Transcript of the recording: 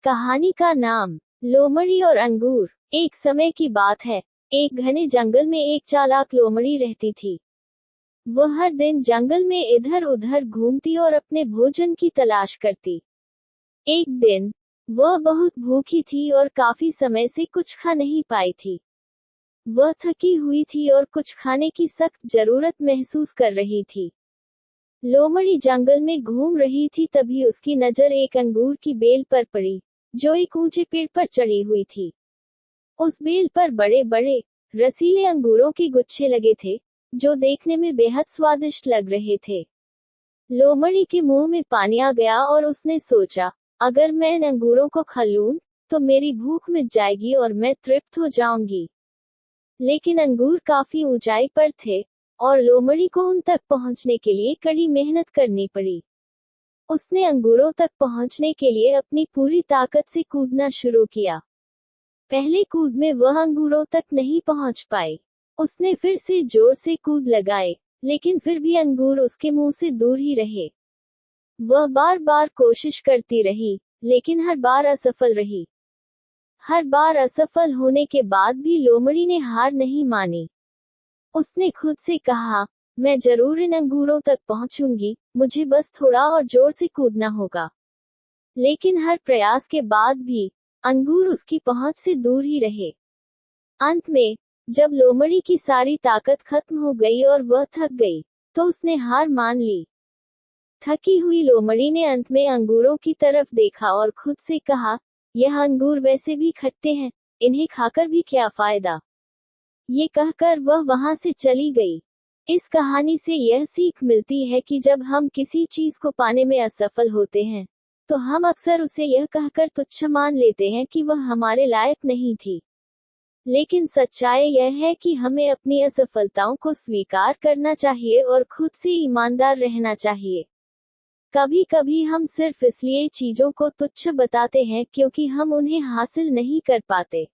कहानी का नाम लोमड़ी और अंगूर। एक समय की बात है, एक घने जंगल में एक चालाक लोमड़ी रहती थी। वह हर दिन जंगल में इधर उधर घूमती और अपने भोजन की तलाश करती। एक दिन वह बहुत भूखी थी और काफी समय से कुछ खा नहीं पाई थी। वह थकी हुई थी और कुछ खाने की सख्त जरूरत महसूस कर रही थी। लोमड़ी जंगल में घूम रही थी, तभी उसकी नजर एक अंगूर की बेल पर पड़ी, जो एक ऊंचे पेड़ पर चढ़ी हुई थी। उस बेल पर बड़े बड़े रसीले अंगूरों के गुच्छे लगे थे, जो देखने में बेहद स्वादिष्ट लग रहे थे। लोमड़ी के मुंह में पानी आ गया और उसने सोचा, अगर मैं इन अंगूरों को खा लूं, तो मेरी भूख मिट जाएगी और मैं तृप्त हो जाऊंगी। लेकिन अंगूर काफी ऊंचाई पर थे और लोमड़ी को उन तक पहुंचने के लिए कड़ी मेहनत करनी पड़ी। उसने अंगूरों तक पहुंचने के लिए अपनी पूरी ताकत से कूदना शुरू किया। पहले कूद में वह अंगूरों तक नहीं पहुंच पाई। उसने फिर से जोर से कूद लगाए, लेकिन फिर भी अंगूर उसके मुंह से दूर ही रहे। वह बार बार कोशिश करती रही, लेकिन हर बार असफल रही। हर बार असफल होने के बाद भी लोमड़ी ने हार नहीं मानी। उसने खुद से कहा, मैं जरूर इन अंगूरों तक पहुंचूंगी, मुझे बस थोड़ा और जोर से कूदना होगा। लेकिन हर प्रयास के बाद भी अंगूर उसकी पहुंच से दूर ही रहे। अंत में जब लोमड़ी की सारी ताकत खत्म हो गई और वह थक गई, तो उसने हार मान ली। थकी हुई लोमड़ी ने अंत में अंगूरों की तरफ देखा और खुद से कहा, यह अंगूर वैसे भी खट्टे हैं, इन्हें खाकर भी क्या फायदा। ये कहकर वह वहां से चली गई। इस कहानी से यह सीख मिलती है कि जब हम किसी चीज को पाने में असफल होते हैं, तो हम अक्सर उसे यह कहकर तुच्छ मान लेते हैं कि वह हमारे लायक नहीं थी। लेकिन सच्चाई यह है कि हमें अपनी असफलताओं को स्वीकार करना चाहिए और खुद से ईमानदार रहना चाहिए। कभी कभी हम सिर्फ इसलिए चीजों को तुच्छ बताते हैं क्योंकि हम उन्हें हासिल नहीं कर पाते।